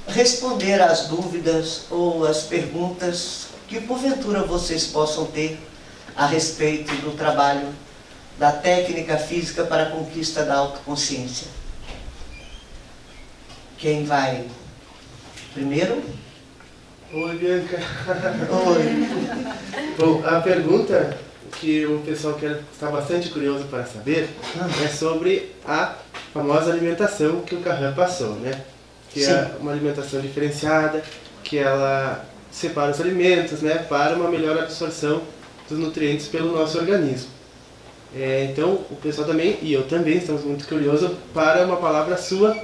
responder às dúvidas ou às perguntas que porventura vocês possam ter a respeito do trabalho da técnica física para a conquista da autoconsciência. Quem vai primeiro? Oi, Bianca. Oi. Bom, a pergunta que o pessoal está bastante curioso para saber é sobre a famosa alimentação que o Kahan passou, né? Que Sim. é uma alimentação diferenciada, que ela separa os alimentos, né, para uma melhor absorção dos nutrientes pelo nosso organismo. Então, o pessoal também, e eu também, estamos muito curiosos para uma palavra sua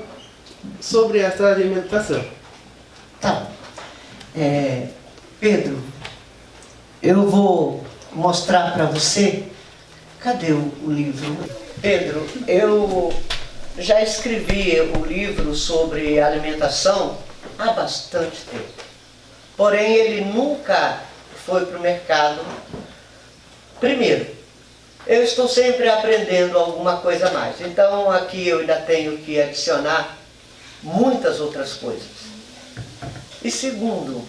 sobre essa alimentação. Tá. Pedro, eu vou mostrar para você. Cadê o livro? Pedro, eu já escrevi o livro sobre alimentação há bastante tempo. Porém, ele nunca foi para o mercado. Primeiro, eu estou sempre aprendendo alguma coisa a mais. Então, aqui eu ainda tenho que adicionar muitas outras coisas. E segundo,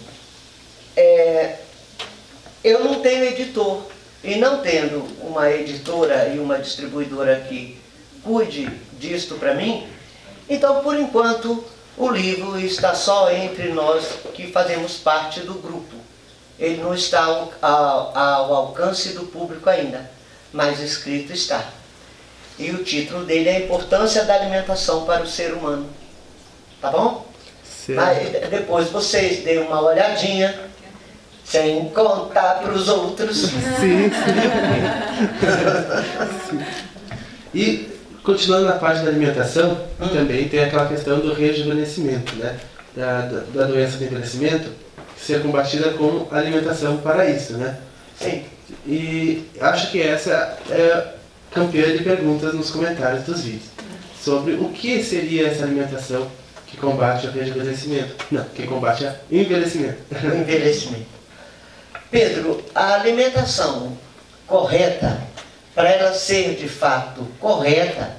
eu não tenho editor. E não tendo uma editora e uma distribuidora que cuide disto para mim, então, por enquanto, o livro está só entre nós que fazemos parte do grupo. Ele não está ao alcance do público ainda, mas escrito está. E o título dele é A Importância da Alimentação para o Ser Humano. Tá bom? Certo. Mas depois vocês deem uma olhadinha, sem contar para os outros. Sim. E, continuando na parte da alimentação, também tem aquela questão do rejuvenescimento, né? Da doença do envelhecimento, ser combatida com alimentação para isso, né? Sim. E acho que essa é campeã de perguntas nos comentários dos vídeos, sobre o que seria essa alimentação que combate o rejuvenescimento. Não, que combate o envelhecimento. O envelhecimento. Pedro, a alimentação correta, para ela ser de fato correta,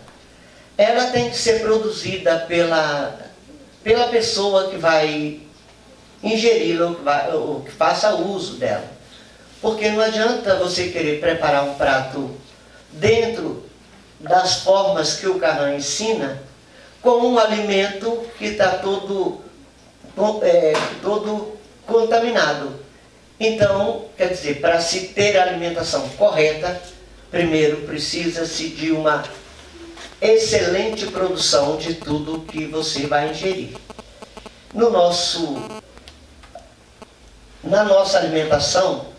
ela tem que ser produzida pela pessoa que vai ingeri-la ou que faça uso dela. Porque não adianta você querer preparar um prato dentro das formas que o Kahan ensina, com um alimento que está todo contaminado. Então, quer dizer, para se ter a alimentação correta, primeiro precisa-se de uma excelente produção de tudo que você vai ingerir. Na nossa alimentação,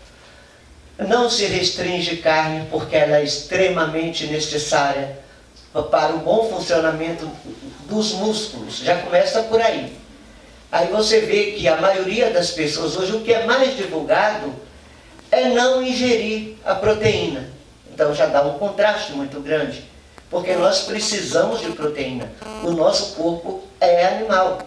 não se restringe carne porque ela é extremamente necessária para o bom funcionamento dos músculos. Já começa por aí. Aí você vê que a maioria das pessoas hoje, o que é mais divulgado é não ingerir a proteína. Então já dá um contraste muito grande, porque nós precisamos de proteína. O nosso corpo é animal.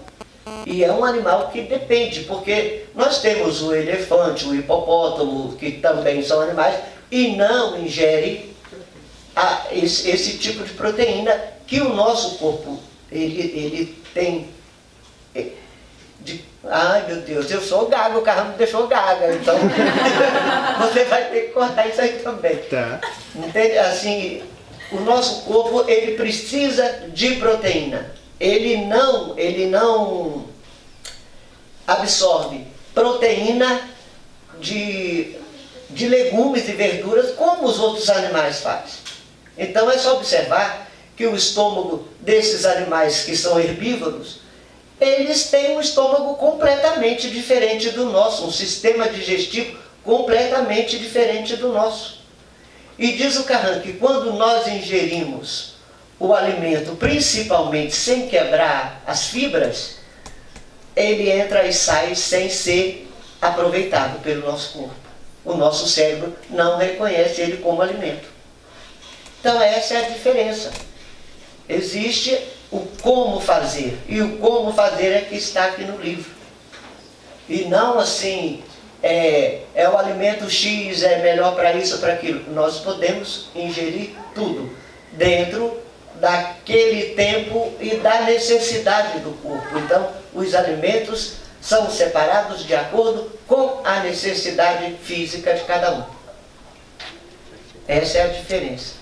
E é um animal que depende, porque nós temos o elefante, o hipopótamo, que também são animais, e não ingere esse tipo de proteína que o nosso corpo ele tem. Ai meu Deus, eu sou gaga, o carro me deixou gaga, então você vai ter que cortar isso aí também. Tá. Entende? Assim, o nosso corpo ele precisa de proteína. Ele não absorve proteína de legumes e verduras como os outros animais fazem. Então é só observar que o estômago desses animais que são herbívoros, eles têm um estômago completamente diferente do nosso, um sistema digestivo completamente diferente do nosso. E diz o Kahan que quando nós ingerimos o alimento, principalmente sem quebrar as fibras, ele entra e sai sem ser aproveitado pelo nosso corpo. O nosso cérebro não reconhece ele como alimento. Então essa é a diferença. Existe o como fazer, e o como fazer é que está aqui no livro. E não assim, o alimento X é melhor para isso ou para aquilo. Nós podemos ingerir tudo dentro daquele tempo e da necessidade do corpo. Então, os alimentos são separados de acordo com a necessidade física de cada um. Essa é a diferença.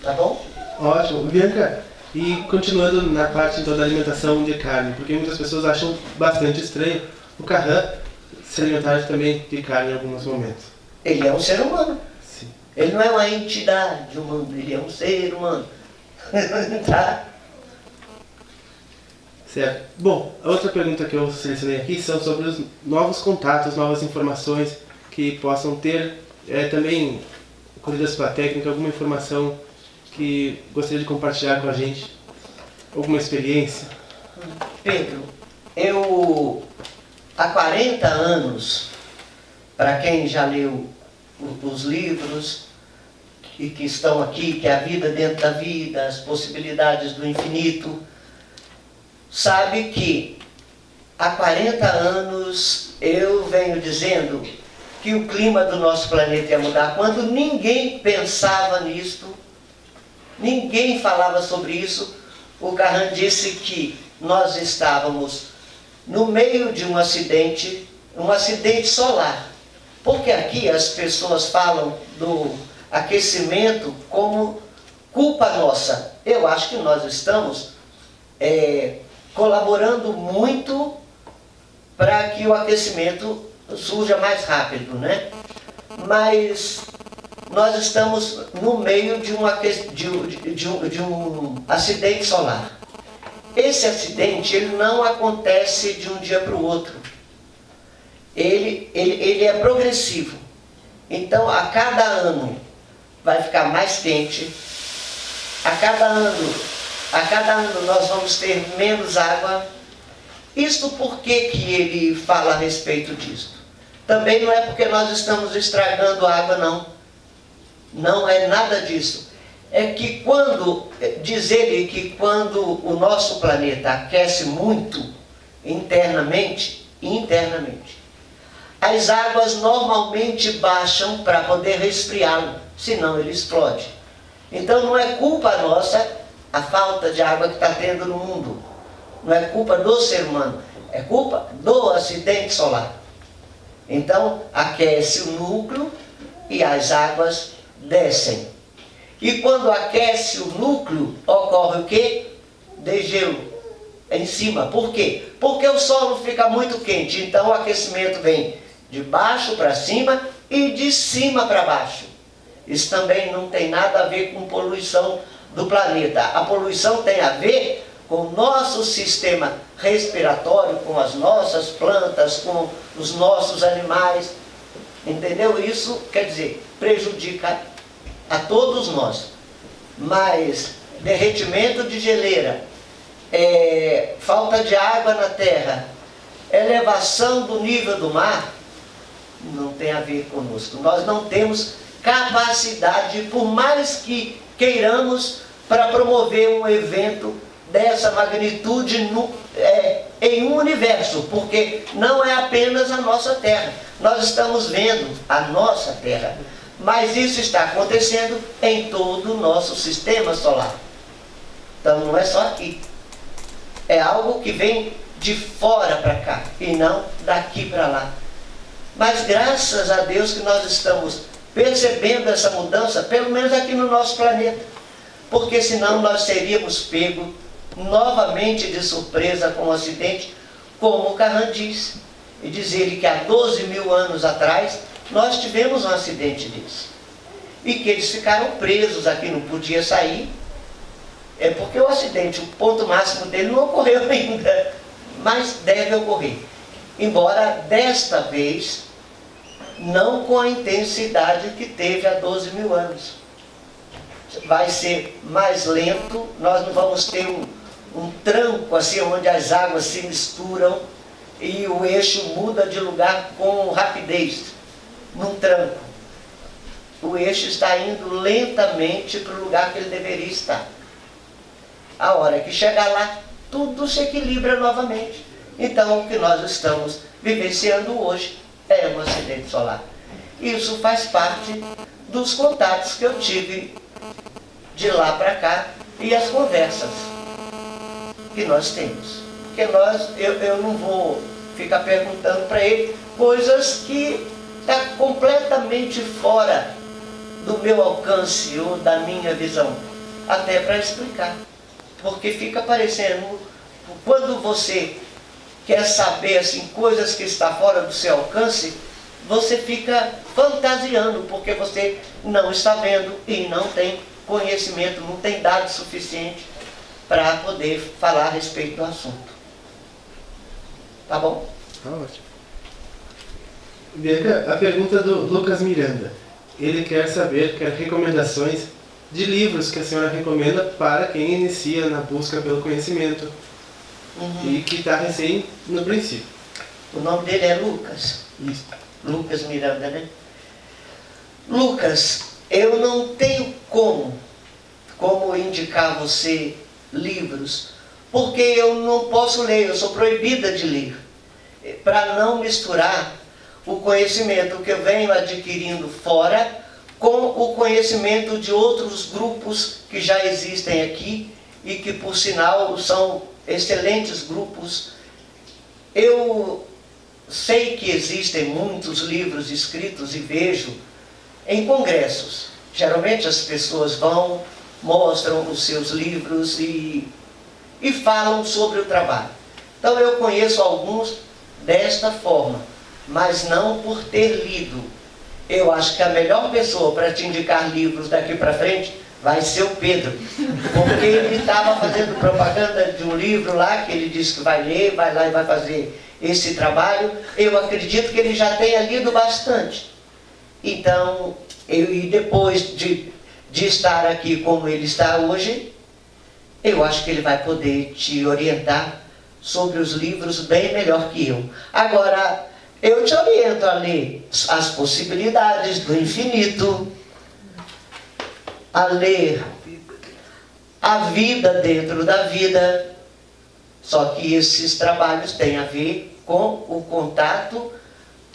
Tá bom? Ótimo. Bianca, e continuando na parte então da alimentação de carne, porque muitas pessoas acham bastante estranho o Carrã se alimentar também de carne em alguns momentos. Ele é um ser humano. Sim. Ele não é uma entidade humana, ele é um ser humano. Tá? Certo. Bom, a outra pergunta que eu selecionei aqui são sobre os novos contatos, novas informações que possam ter, também colhidas pela técnica, alguma informação que gostaria de compartilhar com a gente, alguma experiência. Pedro, eu há 40 anos, para quem já leu os livros que estão aqui, que é a vida dentro da vida, as possibilidades do infinito, sabe que há 40 anos eu venho dizendo que o clima do nosso planeta ia mudar, quando ninguém pensava nisto, ninguém falava sobre isso. O Carrã disse que nós estávamos no meio de um acidente solar. Porque aqui as pessoas falam do aquecimento como culpa nossa. Eu acho que nós estamos colaborando muito para que o aquecimento surja mais rápido, né? Mas nós estamos no meio de um acidente solar. Esse acidente ele não acontece de um dia para o outro. Ele é progressivo. Então, a cada ano vai ficar mais quente. A cada ano nós vamos ter menos água. Isto por que ele fala a respeito disso? Também não é porque nós estamos estragando a água, não. Não é nada disso. É que diz ele que quando o nosso planeta aquece muito internamente, as águas normalmente baixam para poder resfriá-lo, senão ele explode. Então não é culpa nossa a falta de água que está tendo no mundo. Não é culpa do ser humano, é culpa do acidente solar. Então aquece o núcleo e as águas descem. E quando aquece o núcleo, ocorre o quê? Degelo em cima. Por quê? Porque o solo fica muito quente, então o aquecimento vem de baixo para cima e de cima para baixo. Isso também não tem nada a ver com poluição do planeta. A poluição tem a ver com o nosso sistema respiratório, com as nossas plantas, com os nossos animais. Entendeu? Isso, quer dizer, prejudica a todos nós. Mas derretimento de geleira, falta de água na terra, elevação do nível do mar, não tem a ver conosco. Nós não temos capacidade, por mais que queiramos, para promover um evento dessa magnitude em um universo, porque não é apenas a nossa Terra. Nós estamos vendo a nossa Terra, mas isso está acontecendo em todo o nosso sistema solar. Então não é só aqui. É algo que vem de fora para cá e não daqui para lá. Mas graças a Deus que nós estamos percebendo essa mudança, pelo menos aqui no nosso planeta. Porque senão nós seríamos pegos novamente de surpresa com o acidente, como o Carrã diz. E diz ele que há 12 mil anos atrás nós tivemos um acidente desse. E que eles ficaram presos aqui, não podia sair. É porque o acidente, o ponto máximo dele não ocorreu ainda, mas deve ocorrer. Embora desta vez, não com a intensidade que teve há 12 mil anos. Vai ser mais lento, nós não vamos ter um tranco assim, onde as águas se misturam e o eixo muda de lugar com rapidez, num tranco. O eixo está indo lentamente para o lugar que ele deveria estar. A hora que chegar lá, tudo se equilibra novamente. Então, o que nós estamos vivenciando hoje é um acidente solar. Isso faz parte dos contatos que eu tive de lá para cá, e as conversas que nós temos. Porque eu não vou ficar perguntando para ele coisas que estão completamente fora do meu alcance ou da minha visão, até para explicar. Porque fica parecendo, quando você quer saber assim, coisas que estão fora do seu alcance, você fica fantasiando, porque você não está vendo e não tem conhecimento, não tem dados suficientes para poder falar a respeito do assunto. Tá bom? Tá ótimo. Bianca, a pergunta do Lucas Miranda. Ele quer recomendações de livros que a senhora recomenda para quem inicia na busca pelo conhecimento e que está recém no princípio. O nome dele é Lucas. Isso. Lucas Miranda, né? Lucas, eu não tenho como indicar a você livros, porque eu não posso ler, eu sou proibida de ler, para não misturar o conhecimento que eu venho adquirindo fora com o conhecimento de outros grupos que já existem aqui e que, por sinal, são excelentes grupos. Eu sei que existem muitos livros escritos e vejo em congressos. Geralmente as pessoas vão, mostram os seus livros e falam sobre o trabalho. Então eu conheço alguns desta forma, mas não por ter lido. Eu acho que a melhor pessoa para te indicar livros daqui para frente vai ser o Pedro, porque ele estava fazendo propaganda de um livro lá, que ele disse que vai ler, vai lá e vai fazer esse trabalho. Eu acredito que ele já tenha lido bastante. Então, e depois de estar aqui como ele está hoje, eu acho que ele vai poder te orientar sobre os livros bem melhor que eu. Agora, eu te oriento a ler As Possibilidades do Infinito, a ler A Vida Dentro da Vida. Só que esses trabalhos têm a ver com o contato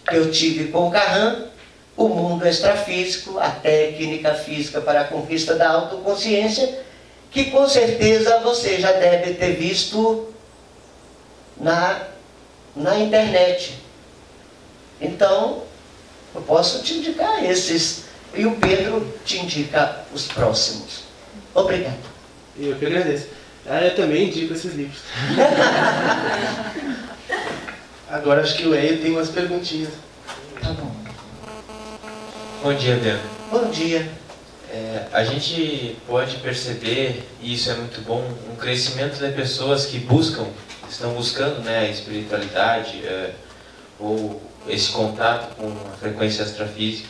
que eu tive com o Carran, o mundo extrafísico, a técnica física para a conquista da autoconsciência, que com certeza você já deve ter visto na internet. Então, eu posso te indicar esses, e o Pedro te indica os próximos. Obrigado. Eu que agradeço. Eu também indico esses livros. Agora acho que o Hélio tem umas perguntinhas. Tá bom. Bom dia, Bianca. Bom dia. A gente pode perceber, e isso é muito bom, um crescimento de pessoas que estão buscando, né, a espiritualidade, ou esse contato com a frequência extrafísica.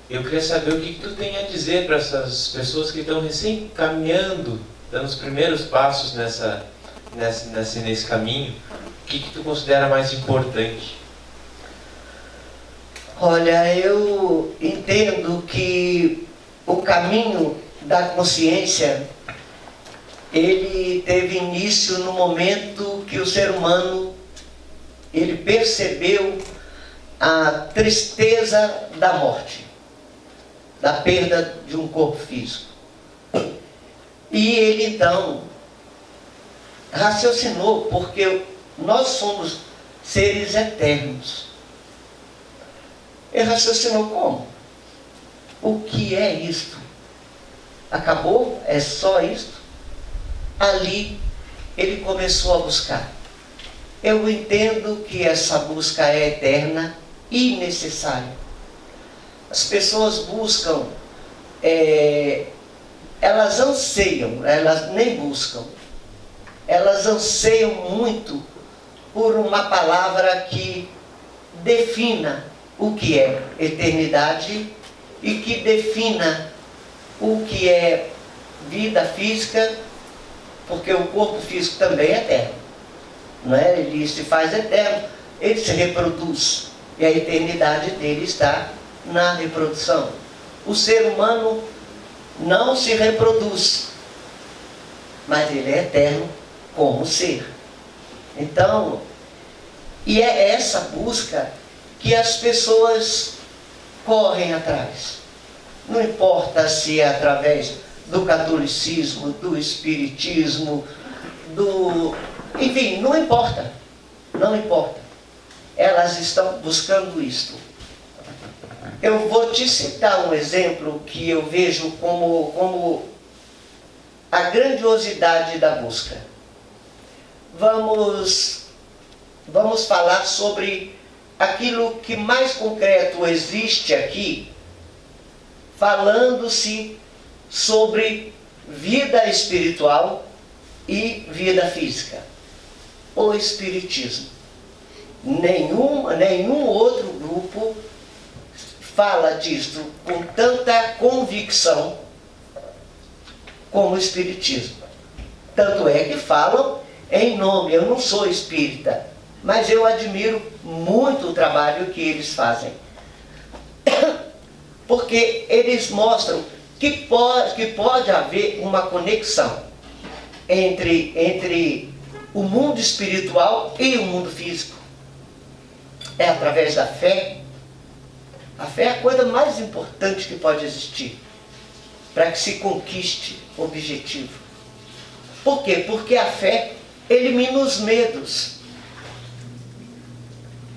Eu queria saber o que tu tem a dizer para essas pessoas que estão recém caminhando, dando os primeiros passos nesse caminho. O que tu considera mais importante? Olha, eu entendo que o caminho da consciência, ele teve início no momento que o ser humano, ele percebeu a tristeza da morte, da perda de um corpo físico. E ele então raciocinou, porque nós somos seres eternos. Ele raciocinou como? O que é isto? Acabou? É só isto? Ali ele começou a buscar. Eu entendo que essa busca é eterna e necessária. As pessoas buscam, elas anseiam, elas nem buscam. Elas anseiam muito por uma palavra que defina o que é eternidade e que defina o que é vida física, porque o corpo físico também é eterno, não é? Ele se faz eterno, ele se reproduz, e a eternidade dele está na reprodução. O ser humano não se reproduz, mas ele é eterno como ser. Então, e é essa busca que as pessoas correm atrás. Não importa se é através do catolicismo, do espiritismo, enfim, não importa, não importa. Elas estão buscando isto. Eu vou te citar um exemplo que eu vejo como a grandiosidade da busca. Vamos falar sobre aquilo que mais concreto existe aqui, falando-se sobre vida espiritual e vida física. O Espiritismo. Nenhum outro grupo fala disso com tanta convicção como o Espiritismo. Tanto é que falam em nome. Eu não sou espírita, mas eu admiro muito o trabalho que eles fazem. Porque eles mostram que pode haver uma conexão entre o mundo espiritual e o mundo físico. É através da fé. A fé é a coisa mais importante que pode existir para que se conquiste o objetivo. Por quê? Porque a fé elimina os medos.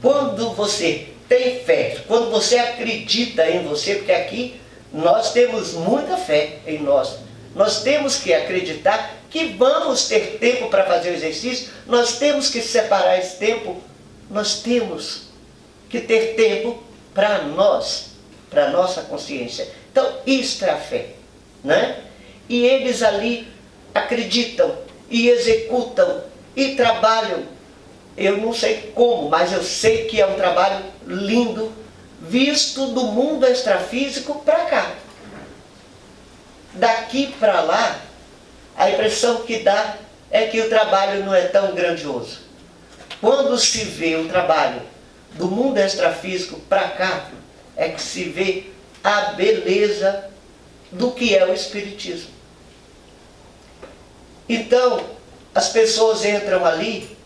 Quando você tem fé, quando você acredita em você, porque aqui nós temos muita fé em nós. Nós temos que acreditar que vamos ter tempo para fazer o exercício, nós temos que separar esse tempo, nós temos que ter tempo para nós, para a nossa consciência. Então, isto é a fé, né? E eles ali acreditam e executam e trabalham. Eu não sei como, mas eu sei que é um trabalho lindo, visto do mundo extrafísico para cá. Daqui para lá, a impressão que dá é que o trabalho não é tão grandioso. Quando se vê o trabalho do mundo extrafísico para cá, é que se vê a beleza do que é o Espiritismo. Então, as pessoas entram ali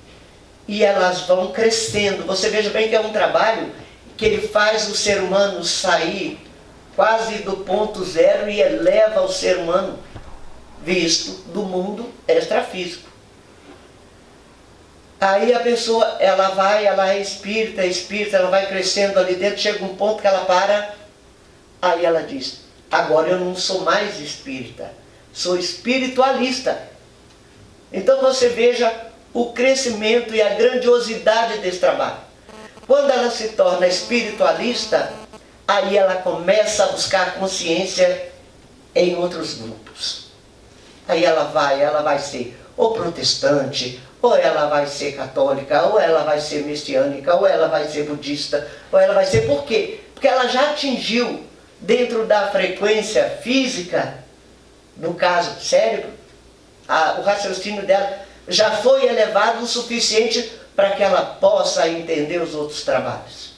e elas vão crescendo. Você veja bem que é um trabalho que ele faz o ser humano sair quase do ponto zero e eleva o ser humano visto do mundo extrafísico. Aí a pessoa, ela é espírita, ela vai crescendo ali dentro, chega um ponto que ela para, aí ela diz, agora eu não sou mais espírita, sou espiritualista. Então você veja o crescimento e a grandiosidade desse trabalho. Quando ela se torna espiritualista, aí ela começa a buscar consciência em outros grupos. Aí ela vai ser ou protestante, ou ela vai ser católica, ou ela vai ser messiânica, ou ela vai ser budista, ou ela vai ser... Por quê? Porque ela já atingiu, dentro da frequência física, no caso cérebro, o raciocínio dela já foi elevado o suficiente para que ela possa entender os outros trabalhos.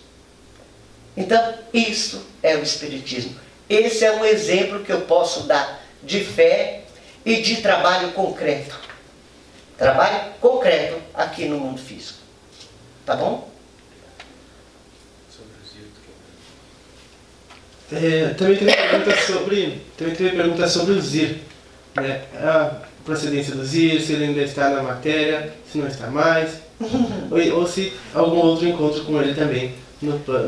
Então, isso é o Espiritismo. Esse é um exemplo que eu posso dar de fé e de trabalho concreto. Trabalho concreto aqui no mundo físico. Tá bom? Também teve pergunta sobre o ZIR. Né? A procedência do ZIR, se ele ainda está na matéria, se não está mais, ou se algum outro encontro com ele também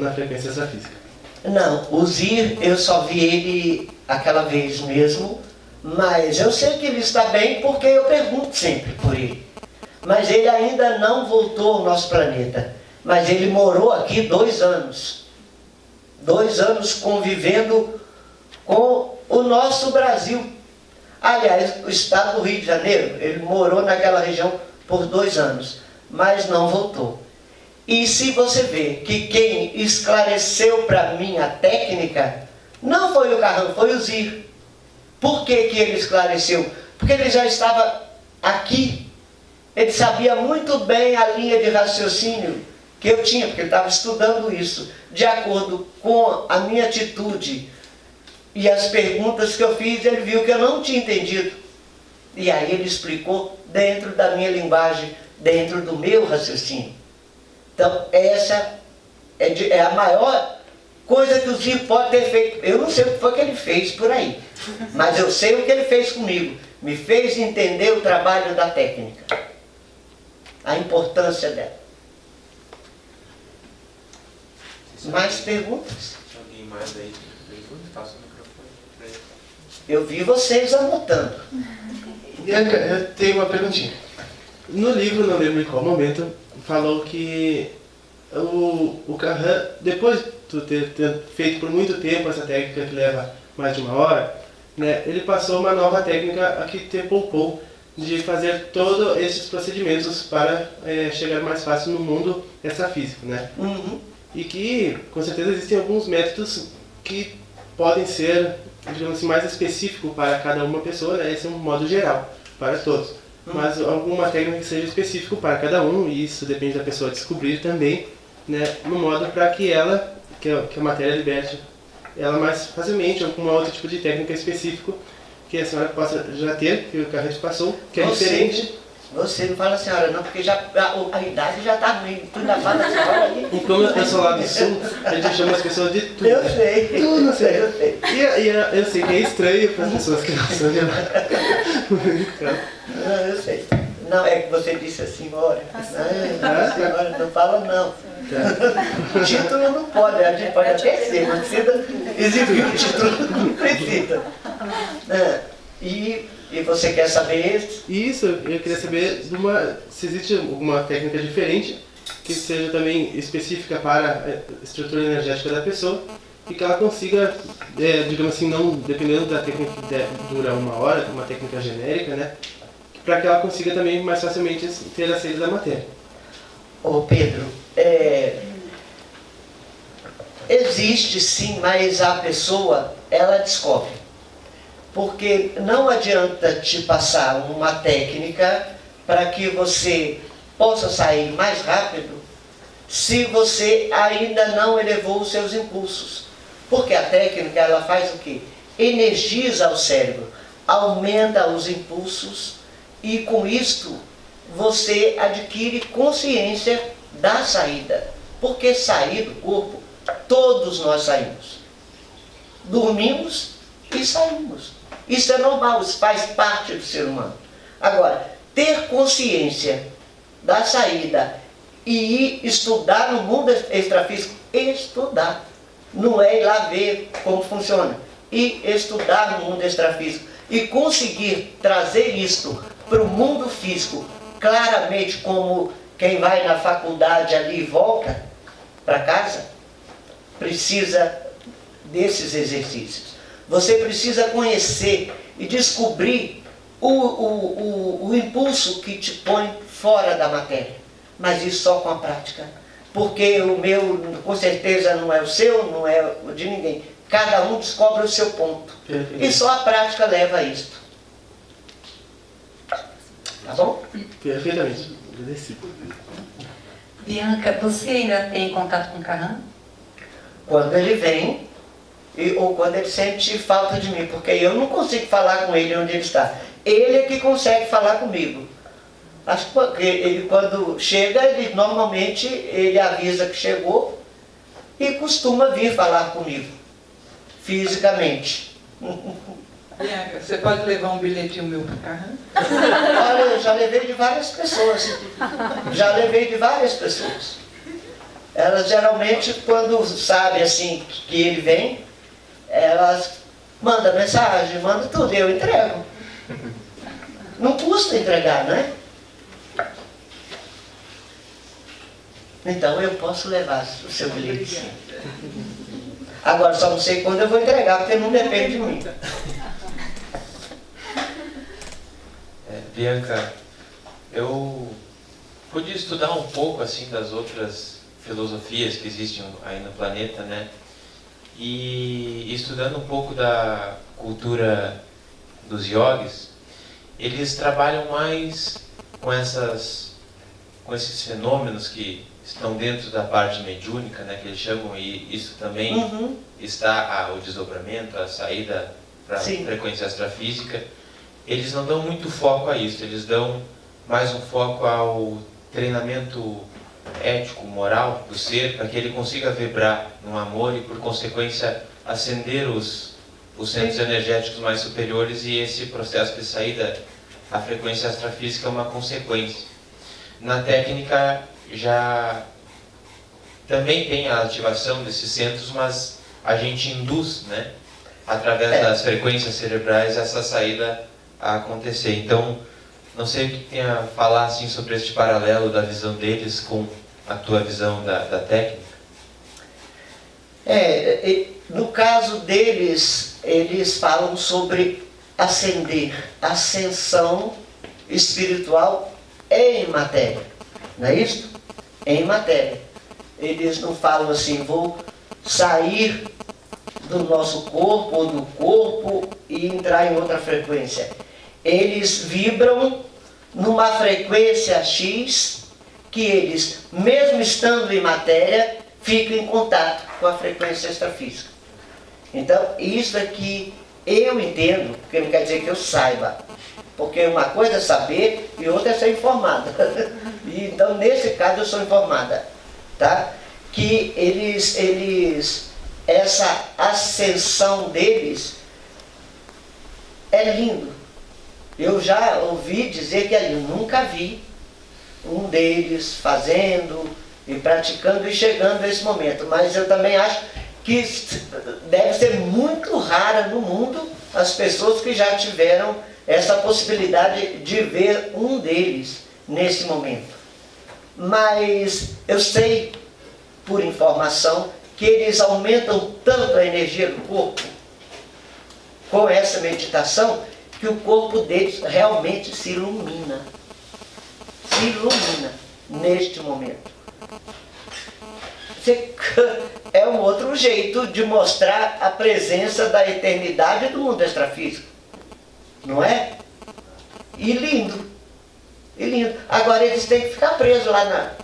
na frequência extrafísica. Não, o ZIR eu só vi ele aquela vez mesmo, mas eu sei que ele está bem porque eu pergunto sempre por ele. Mas ele ainda não voltou ao nosso planeta. Mas ele morou aqui 2 anos. 2 anos convivendo com o nosso Brasil. Aliás, o estado do Rio de Janeiro, ele morou naquela região por 2 anos, mas não voltou. E se você vê que quem esclareceu para mim a técnica, não foi o Carrão, foi o ZIR. Por que que ele esclareceu? Porque ele já estava aqui. Ele sabia muito bem a linha de raciocínio que eu tinha, porque ele estava estudando isso, de acordo com a minha atitude e as perguntas que eu fiz, ele viu que eu não tinha entendido. E aí ele explicou dentro da minha linguagem, dentro do meu raciocínio. Então, essa é a maior Coisa que o Zico pode ter feito. Eu não sei o que foi que ele fez por aí, mas eu sei o que ele fez comigo. Me fez entender o trabalho da técnica, a importância dela. Mais perguntas? Alguém mais aí? Passa o microfone para ele. Eu vi vocês anotando. Bianca, eu tenho uma perguntinha. No livro, não lembro em qual momento, falou que o Carran, depois de ter feito por muito tempo essa técnica que leva mais de 1 hora, né, ele passou uma nova técnica a que te poupou de fazer todos esses procedimentos para chegar mais fácil no mundo extrafísico, né? Uhum. E que, com certeza, existem alguns métodos que podem ser, digamos assim, mais específicos para cada uma pessoa, né? Esse é um modo geral, para todos. Mas alguma técnica que seja específica para cada um, e isso depende da pessoa descobrir também, né? No modo para que ela, que a matéria liberte ela mais facilmente, ou com um outro tipo de técnica específico que a senhora possa já ter, que o Carran te passou, que é diferente. Você não fala senhora não, porque já, a idade já está ruim. Tu ainda fala senhora ali. E como eu sou lá do sul, a gente chama as pessoas de tudo. Eu sei. Tudo, sei. Eu sei. Eu sei que é estranho para as pessoas que não são de lá. Então, Não, eu sei. Não, é que você disse a senhora. Ah, Senhora, não fala não. tá. Título não pode, a gente pode até ser, mas precisa exibir o título, não precisa. E você quer saber Isso, eu queria saber se existe alguma técnica diferente que seja também específica para a estrutura energética da pessoa e que ela consiga, digamos assim, não dependendo da técnica que dura 1 hora, uma técnica genérica, né? Para que ela consiga também mais facilmente ter a saída da matéria. Ô Pedro, existe sim, mas a pessoa, ela descobre. Porque não adianta te passar uma técnica para que você possa sair mais rápido se você ainda não elevou os seus impulsos. Porque a técnica, ela faz o quê? Energiza o cérebro, aumenta os impulsos e com isto você adquire consciência da saída. Porque sair do corpo, todos nós saímos. Dormimos e saímos. Isso é normal, isso faz parte do ser humano. Agora, ter consciência da saída e ir estudar no mundo extrafísico, estudar. Não é ir lá ver como funciona. E estudar no mundo extrafísico e conseguir trazer isto para o mundo físico, claramente como quem vai na faculdade ali e volta para casa, precisa desses exercícios. Você precisa conhecer e descobrir o impulso que te põe fora da matéria. Mas isso só com a prática. Porque o meu, com certeza, não é o seu, não é o de ninguém. Cada um descobre o seu ponto. E só a prática leva a isto. Tá bom? Perfeitamente. Agradecido. Bianca, você ainda tem contato com o Carran? Quando ele vem, ou quando ele sente falta de mim, porque eu não consigo falar com ele onde ele está. Ele é que consegue falar comigo. Acho que ele, quando chega, normalmente ele avisa que chegou e costuma vir falar comigo, fisicamente. Bianca, você pode levar um bilhetinho meu para o Carran? Olha, eu já levei de várias pessoas. Já levei de várias pessoas. Elas geralmente, quando sabem assim que ele vem, elas mandam mensagem, mandam tudo, eu entrego. Não custa entregar, né? Então eu posso levar o seu bilhete. Agora só não sei quando eu vou entregar, porque não depende de mim. Bianca, eu pude estudar um pouco assim das outras filosofias que existem aí no planeta, né? E estudando um pouco da cultura dos yogis, eles trabalham mais com esses fenômenos que estão dentro da parte mediúnica, né, que eles chamam, e isso também está o desdobramento, a saída para a frequência extrafísica. Eles não dão muito foco a isso, eles dão mais um foco ao treinamento ético, moral do ser, para que ele consiga vibrar no amor e, por consequência, acender os centros energéticos mais superiores, e esse processo de saída à frequência extrafísica é uma consequência. Na técnica já também tem a ativação desses centros, mas a gente induz, né, através das frequências cerebrais, essa saída a acontecer. Então, não sei o que tem a falar assim, sobre este paralelo da visão deles com a tua visão da técnica. No caso deles, eles falam sobre ascender, ascensão espiritual em matéria, não é isso? Em matéria. Eles não falam assim, vou sair do nosso corpo ou do corpo e entrar em outra frequência. Eles vibram numa frequência X que eles, mesmo estando em matéria, ficam em contato com a frequência extrafísica. Então, isso aqui eu entendo, porque não quer dizer que eu saiba. Porque uma coisa é saber e outra é ser informada. E, então, nesse caso, eu sou informada. Tá? Que essa ascensão deles é lindo. Eu já ouvi dizer que é lindo. Nunca vi um deles fazendo e praticando e chegando a esse momento. Mas eu também acho que deve ser muito rara no mundo as pessoas que já tiveram essa possibilidade de ver um deles nesse momento. Mas eu sei, por informação, que eles aumentam tanto a energia do corpo com essa meditação, que o corpo deles realmente se ilumina. Se ilumina neste momento. É um outro jeito de mostrar a presença da eternidade do mundo extrafísico. Não é? E lindo. E lindo. Agora eles têm que ficar presos lá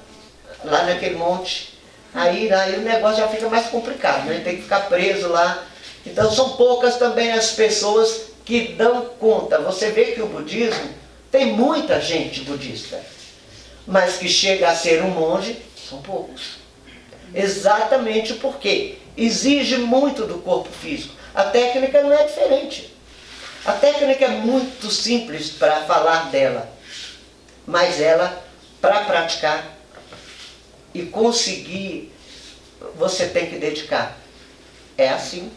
naquele monte. Aí o negócio já fica mais complicado, né? Tem que ficar preso lá. Então são poucas também as pessoas que dão conta. Você vê que o budismo tem muita gente budista, mas que chega a ser um monge, são poucos. Exatamente porque exige muito do corpo físico. A técnica não é diferente. A técnica é muito simples para falar dela, mas ela, para praticar e conseguir, você tem que dedicar. É assim.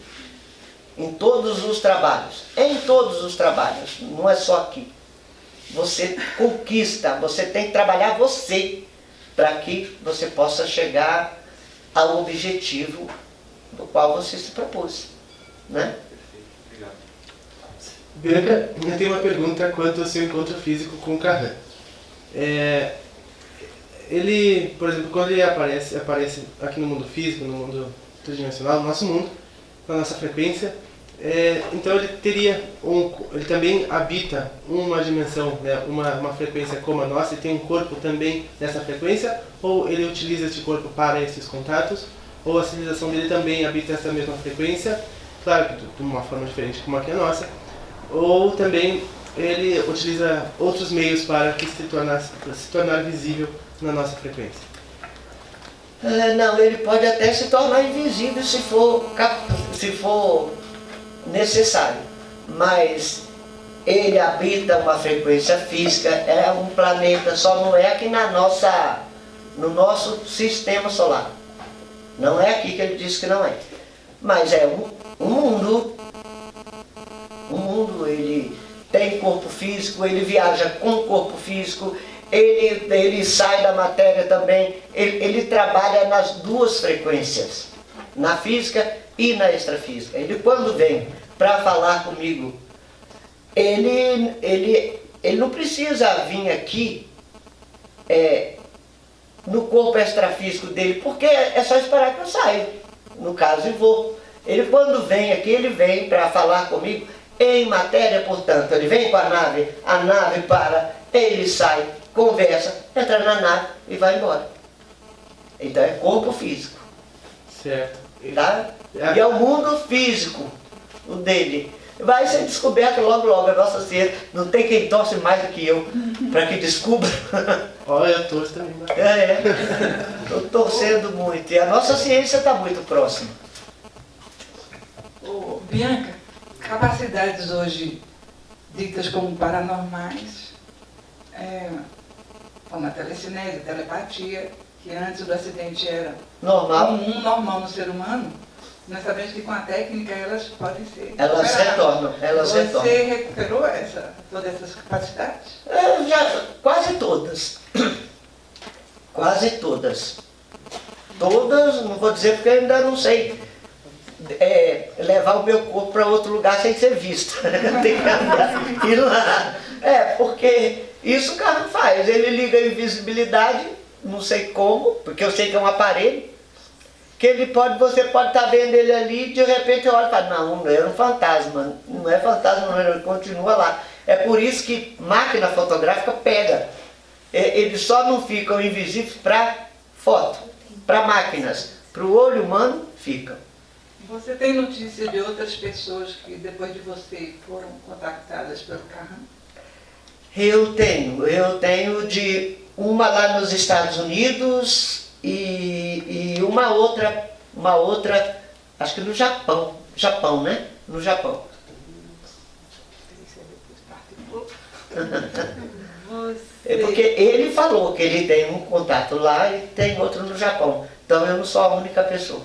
Em todos os trabalhos. Em todos os trabalhos. Não é só aqui. Você conquista, você tem que trabalhar você para que você possa chegar ao objetivo do qual você se propôs. Né? Bianca, eu tenho uma pergunta quanto ao seu encontro físico com o Kahan. Ele, por exemplo, quando ele aparece aqui no mundo físico, no mundo tridimensional, no nosso mundo, na nossa frequência, então ele também habita uma dimensão, né, uma frequência como a nossa, e tem um corpo também nessa frequência, ou ele utiliza esse corpo para esses contatos, ou a civilização dele também habita essa mesma frequência, claro que de uma forma diferente como aqui a nossa, ou também ele utiliza outros meios para que se tornar visível na nossa frequência. Não, ele pode até se tornar invisível se for necessário, mas ele habita uma frequência física, é um planeta, só não é aqui no nosso sistema solar. Não é aqui que ele diz que não é. Mas é um mundo. Um mundo, ele tem corpo físico, ele viaja com corpo físico, ele sai da matéria também, ele trabalha nas duas frequências, na física e na extrafísica. Ele, quando vem para falar comigo, ele não precisa vir aqui no corpo extrafísico dele, porque é só esperar que eu saia, no caso, e vou. Ele, quando vem aqui, ele vem para falar comigo em matéria, portanto, ele vem com a nave para, ele sai, conversa, entra na nave e vai embora. Então é corpo físico. Certo. Tá? E é o mundo físico, o dele. Vai ser descoberto logo, logo a nossa ciência. Não tem quem torce mais do que eu para que descubra. Olha, eu torço também. Né? Estou torcendo muito. E a nossa ciência está muito próxima. Ô, Bianca, capacidades hoje ditas como paranormais, como a telecinese, a telepatia, que antes do acidente era Normal. comum, normal no ser humano, nós sabemos que com a técnica elas podem ser Elas retornam. Você recuperou todas essas capacidades? Quase todas. Quase todas. Todas, não vou dizer porque eu ainda não sei levar o meu corpo para outro lugar sem ser visto. Tem que andar, ir lá. Porque isso o carro faz. Ele liga a invisibilidade, não sei como, porque eu sei que é um aparelho, que você pode estar vendo ele ali e de repente eu olho e falo, não era um fantasma. Não é fantasma, não, ele continua lá. É por isso que máquina fotográfica pega. Eles só não ficam invisíveis para foto, para máquinas. Para o olho humano, ficam. Você tem notícia de outras pessoas que depois de você foram contactadas pelo Carran? Eu tenho de uma lá nos Estados Unidos e uma outra, acho que no Japão. Japão, né? No Japão. É porque ele falou que ele tem um contato lá e tem outro no Japão. Então eu não sou a única pessoa.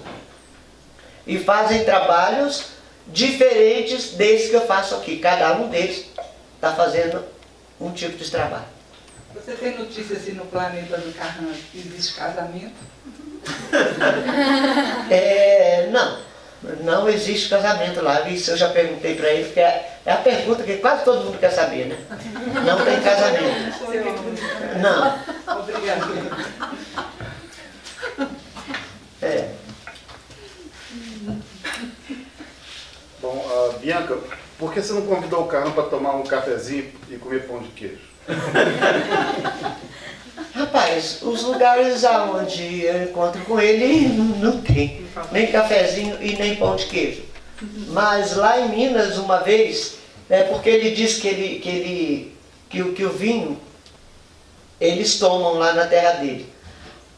E fazem trabalhos diferentes desses que eu faço aqui. Cada um deles está fazendo um tipo de trabalho. Você tem notícia se no planeta do Carran existe casamento? Não existe casamento lá. Isso eu já perguntei para ele, porque é a pergunta que quase todo mundo quer saber, né? Não tem casamento. Não. Obrigada. Bom, Bianca, por que você não convidou o Carran para tomar um cafezinho e comer pão de queijo? Rapaz, os lugares aonde eu encontro com ele não tem nem cafezinho e nem pão de queijo. Mas lá em Minas, uma vez, porque ele disse que o vinho eles tomam lá na terra dele.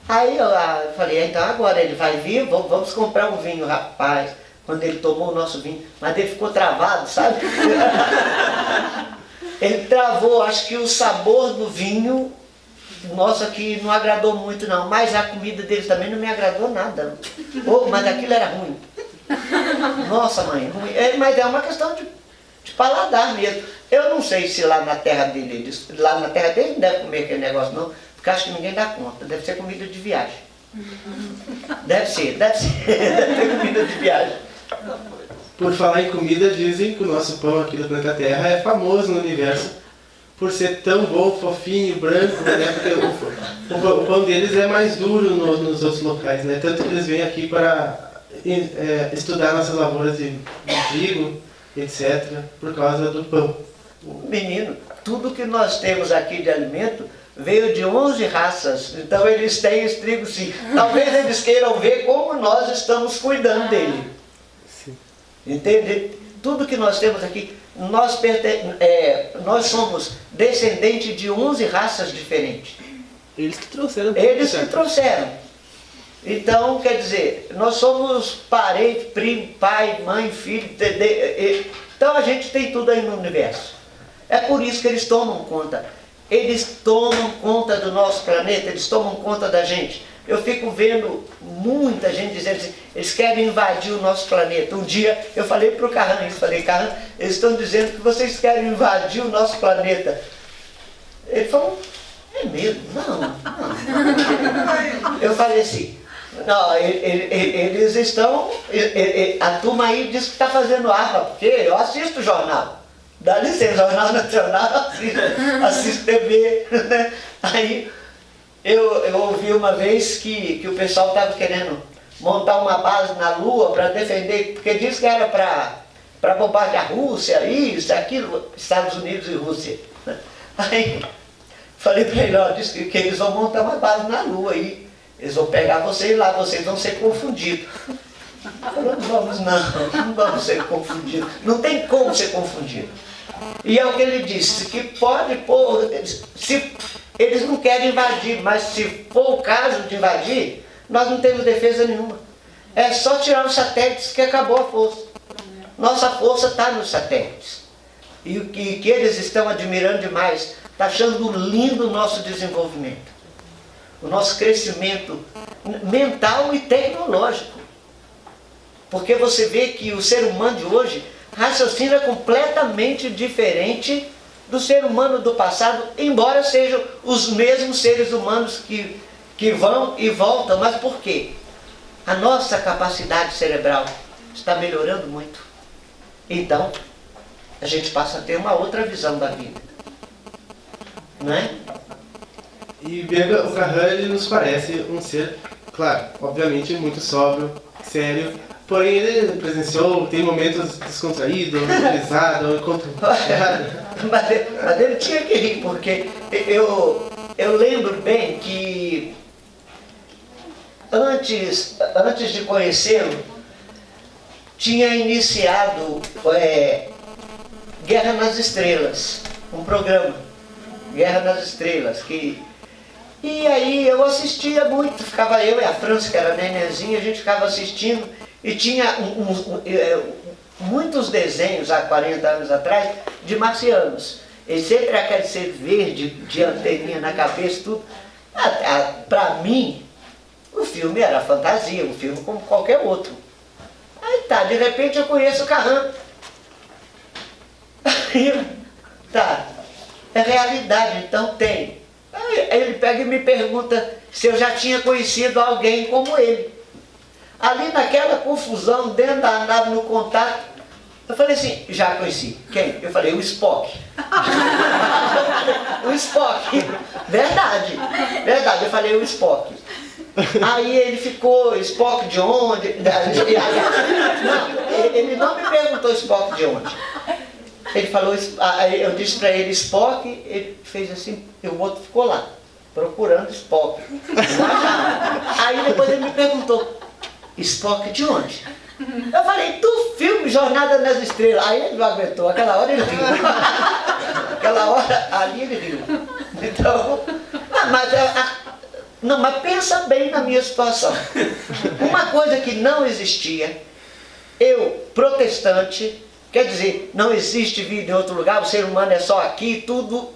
Aí eu falei, então agora ele vai vir, vamos comprar um vinho, rapaz. Quando ele tomou o nosso vinho, mas ele ficou travado, sabe? Ele travou, acho que o sabor do vinho, nossa, que não agradou muito não, mas a comida deles também não me agradou nada. Mas aquilo era ruim. Nossa, mãe, ruim. Mas é uma questão de paladar mesmo. Eu não sei se lá na terra dele, não deve comer aquele negócio não, porque acho que ninguém dá conta, deve ser comida de viagem. Deve ser comida de viagem. Por falar em comida, dizem que o nosso pão aqui do planeta Terra é famoso no universo por ser tão bom, fofinho, branco, né? Porque o pão deles é mais duro nos outros locais, né? Tanto que eles vêm aqui para estudar nossas lavouras de trigo, etc., por causa do pão. Menino, tudo que nós temos aqui de alimento veio de 11 raças, então eles têm esse trigo sim. Talvez eles queiram ver como nós estamos cuidando dele. Entende? Tudo que nós temos aqui, nós somos descendentes de 11 raças diferentes. Eles que trouxeram. Eles que trouxeram. Então, quer dizer, nós somos parente, primo, pai, mãe, filho. Então a gente tem tudo aí no universo. É por isso que eles tomam conta. Eles tomam conta do nosso planeta, eles tomam conta da gente. Eu fico vendo muita gente dizendo assim, eles querem invadir o nosso planeta. Um dia eu falei para o Carran, Carran, eles estão dizendo que vocês querem invadir o nosso planeta. Ele falou, é mesmo? Não. Eu falei assim, não, eles estão, a turma aí diz que está fazendo arma, porque eu assisto o jornal. Dá licença, Jornal Nacional, assisto TV, né? Aí eu ouvi uma vez que o pessoal estava querendo montar uma base na Lua para defender, porque diz que era para bombardear a Rússia, isso, aquilo, Estados Unidos e Rússia. Né? Aí falei para ele, disse que eles vão montar uma base na Lua aí, eles vão pegar vocês lá, vocês vão ser confundidos. Não vamos ser confundidos. Não tem como ser confundido. E é o que ele disse, que pode pôr, se eles não querem invadir, mas se for o caso de invadir, nós não temos defesa nenhuma. É só tirar os satélites que acabou a força. Nossa força está nos satélites. E o que eles estão admirando demais, está achando lindo o nosso desenvolvimento. O nosso crescimento mental e tecnológico. Porque você vê que o ser humano de hoje raciocina completamente diferente do ser humano do passado, embora sejam os mesmos seres humanos que vão e voltam. Mas por quê? A nossa capacidade cerebral está melhorando muito. Então, a gente passa a ter uma outra visão da vida. Não é? E Bianca, o Carran, ele nos parece um ser, claro, obviamente muito sóbrio, sério, porém ele presenciou, tem momentos descontraídos, risado, controlado. Mas ele tinha que rir, porque eu lembro bem que antes de conhecê-lo, tinha iniciado Guerra nas Estrelas, um programa, Guerra nas Estrelas, e aí eu assistia muito, ficava eu e a França, que era nenenzinha, a gente ficava assistindo, e tinha muitos desenhos, há 40 anos atrás, de marcianos. E sempre aquele ser verde, de anteninha na cabeça, tudo. Para mim, o filme era fantasia, um filme como qualquer outro. Aí tá, de repente eu conheço o Carran. Tá, é realidade, então tem. Aí ele pega e me pergunta se eu já tinha conhecido alguém como ele. Ali naquela confusão, dentro da nave, no contato, eu falei assim, já conheci. Quem? Eu falei, o Spock. O Spock. Verdade. Eu falei, o Spock. Aí ele ficou, Spock de onde? Não, ele não me perguntou Spock de onde. Ele falou, eu disse para ele Spock, ele fez assim, e o outro ficou lá, procurando Spock. Aí depois ele me perguntou, Spock de onde? Eu falei, do filme Jornada nas Estrelas. Aí ele não aguentou, aquela hora ele riu. Aquela hora ali ele riu. Então, mas pensa bem na minha situação. Uma coisa que não existia, eu, protestante, quer dizer, não existe vida em outro lugar, o ser humano é só aqui, tudo.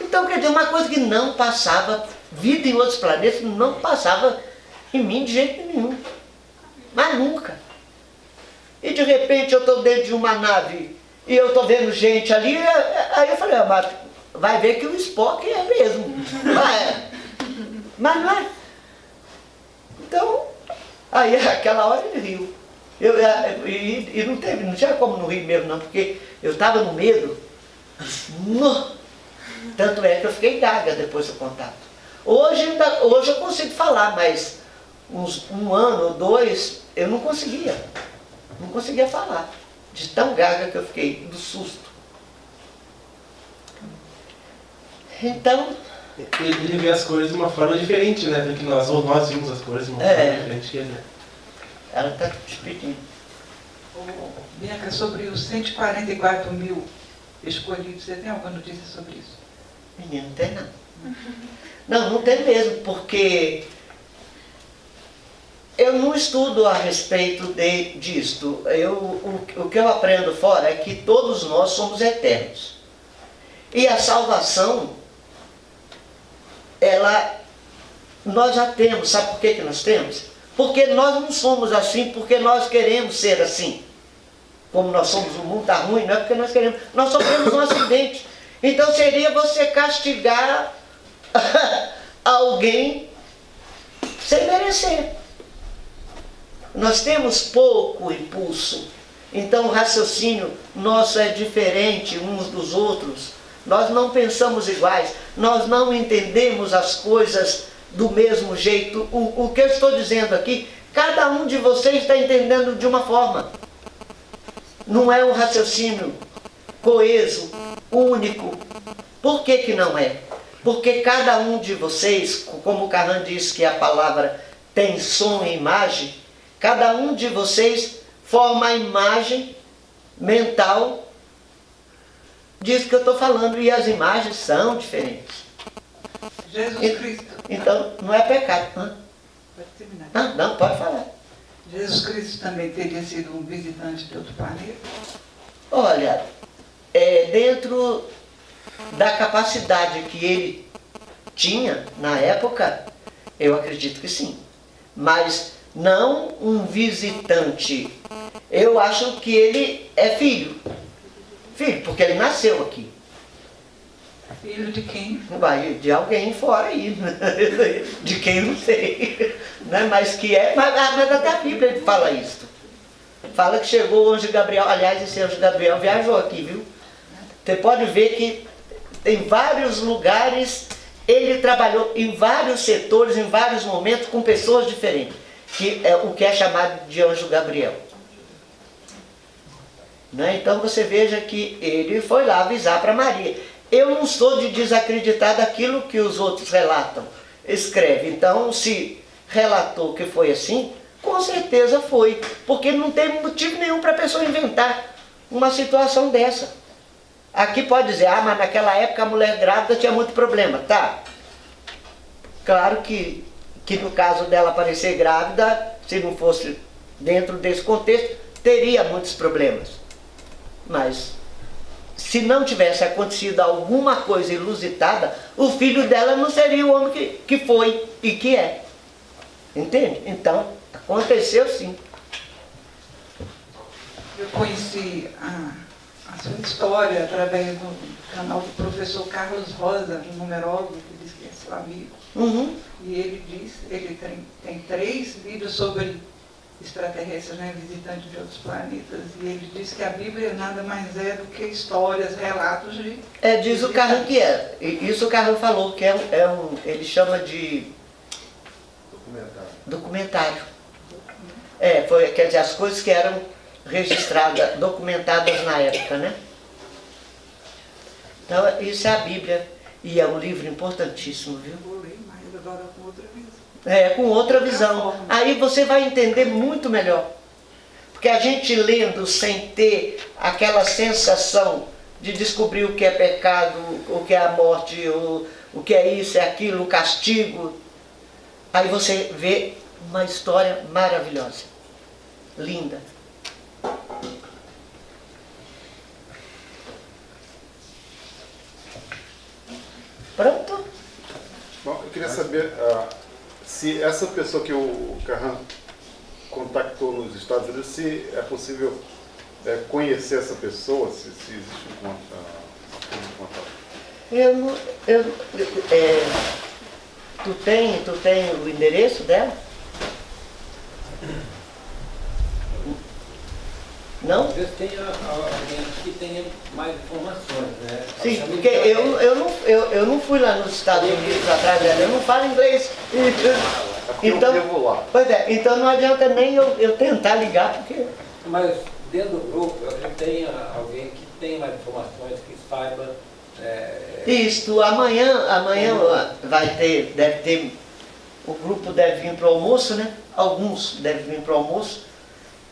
Então, quer dizer, uma coisa que não passava, vida em outros planetas não passava em mim de jeito nenhum. Mas nunca. E de repente eu estou dentro de uma nave e eu estou vendo gente ali, aí eu falei, mas vai ver que o Spock é mesmo. Mas não é. Então, aí aquela hora ele riu. E não tinha como não rir mesmo não, porque eu estava no medo. Tanto é que eu fiquei gaga depois do contato. Hoje eu consigo falar, mas um ano ou dois eu não conseguia falar, de tão gaga que eu fiquei, do susto. Então, ele vê as cores de uma forma diferente, né, do que nós vimos as cores de uma forma diferente que ele. Ela está te pedindo. Bianca, sobre os 144 mil escolhidos, você tem alguma notícia sobre isso? Menino, não tem não. Não tem mesmo, porque eu não estudo a respeito disto. O que eu aprendo fora é que todos nós somos eternos. E a salvação, nós já temos. Sabe por que nós temos? Porque nós não somos assim, porque nós queremos ser assim. Como nós somos, o mundo está ruim, não é porque nós queremos. Nós sofremos um acidente. Então seria você castigar alguém sem merecer. Nós temos pouco impulso, então o raciocínio nosso é diferente uns dos outros. Nós não pensamos iguais, nós não entendemos as coisas do mesmo jeito. O que eu estou dizendo aqui, cada um de vocês está entendendo de uma forma. Não é um raciocínio coeso, único. Por que não é? Porque cada um de vocês, como o Carran disse que a palavra tem som e imagem, Cada um de vocês forma a imagem mental disso que eu estou falando, e as imagens são diferentes. Jesus Cristo. Então, não é pecado. Pode terminar. Não, pode falar. Jesus Cristo também teria sido um visitante de outro planeta? Olha, dentro da capacidade que ele tinha na época, eu acredito que sim. Mas não um visitante. Eu acho que ele é filho. Filho, porque ele nasceu aqui. Filho de quem? Vai, de alguém fora aí. De quem eu não sei. Né? Mas que é. Mas até a Bíblia fala isso. Fala que chegou o anjo Gabriel. Aliás, esse anjo Gabriel viajou aqui, viu? Você pode ver que em vários lugares ele trabalhou em vários setores, em vários momentos, com pessoas diferentes. Que é o que é chamado de anjo Gabriel. Né? Então você veja que ele foi lá avisar para Maria. Eu não sou de desacreditar daquilo que os outros relatam, escreve. Então, se relatou que foi assim, com certeza foi. Porque não tem motivo nenhum para a pessoa inventar uma situação dessa. Aqui pode dizer, mas naquela época a mulher grávida tinha muito problema. Tá. Claro que no caso dela aparecer grávida, se não fosse dentro desse contexto, teria muitos problemas. Mas se não tivesse acontecido alguma coisa inusitada, o filho dela não seria o homem que foi e que é. Entende? Então, aconteceu sim. Eu conheci a sua história através do canal do professor Carlos Rosa, um numerólogo que diz que é seu amigo. Uhum. E ele tem 3 livros sobre extraterrestres, né, visitantes de outros planetas, e ele diz que a Bíblia nada mais é do que histórias, relatos de... Diz o Carrão que é. Isso o Carrão falou, que ele chama de documentário. Quer dizer, as coisas que eram registradas, documentadas na época, né? Então, isso é a Bíblia, e é um livro importantíssimo, viu? Vou ler mais agora com outra visão. Com outra visão. Aí você vai entender muito melhor. Porque a gente lendo sem ter aquela sensação de descobrir o que é pecado, o que é a morte, o que é isso, é aquilo, o castigo. Aí você vê uma história maravilhosa, linda. Pronto? Bom, eu queria saber se essa pessoa que o Carrão contactou nos Estados Unidos, se é possível conhecer essa pessoa, se existe um contato. Tu tem o endereço dela? Não? Talvez tenha alguém que tenha mais informações, né? Sim, porque eu não fui lá nos Estados Unidos atrás dela, eu não falo inglês. Então, eu vou lá. Pois é, então não adianta nem eu tentar ligar, porque... Mas dentro do grupo, a gente tem alguém que tem mais informações, que saiba... Isto, amanhã deve ter, o grupo deve vir para o almoço, né? Alguns devem vir para o almoço,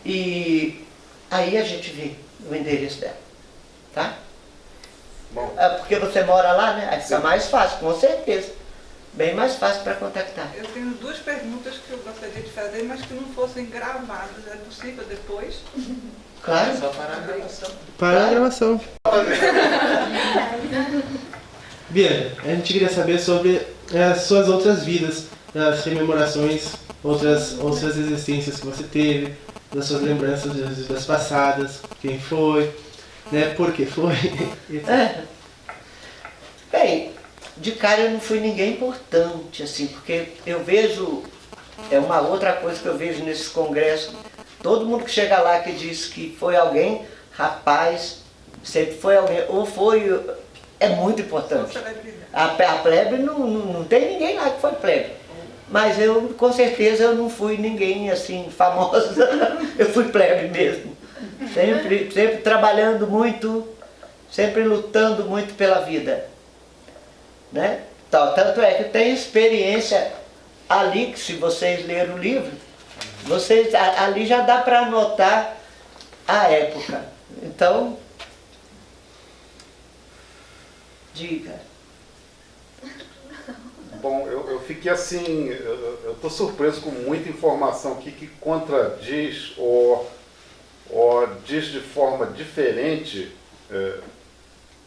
e aí a gente vê o endereço dela, tá? Bom. Porque você mora lá, né? Aí fica mais fácil, com certeza. Bem mais fácil para contactar. Eu tenho 2 perguntas que eu gostaria de fazer, mas que não fossem gravadas. É possível depois? Claro. Só parar a gravação. Para a gravação. Bianca, a gente queria saber sobre as suas outras vidas, as rememorações, outras existências que você teve, das suas lembranças das vidas passadas, quem foi, né, por que foi. Bem, de cara eu não fui ninguém importante, assim, porque eu vejo, uma outra coisa que eu vejo nesses congressos, todo mundo que chega lá que diz que foi alguém, rapaz, sempre foi alguém, ou foi, é muito importante. A plebe não tem ninguém lá que foi plebe. Mas eu, com certeza, eu não fui ninguém assim, famosa, eu fui plebe mesmo. Sempre trabalhando muito, sempre lutando muito pela vida. Né? Tanto é que tem experiência ali, que se vocês lerem o livro, Vocês, ali já dá para anotar a época. Então, diga. Bom, eu fiquei assim, eu estou surpreso com muita informação aqui que contradiz ou diz de forma diferente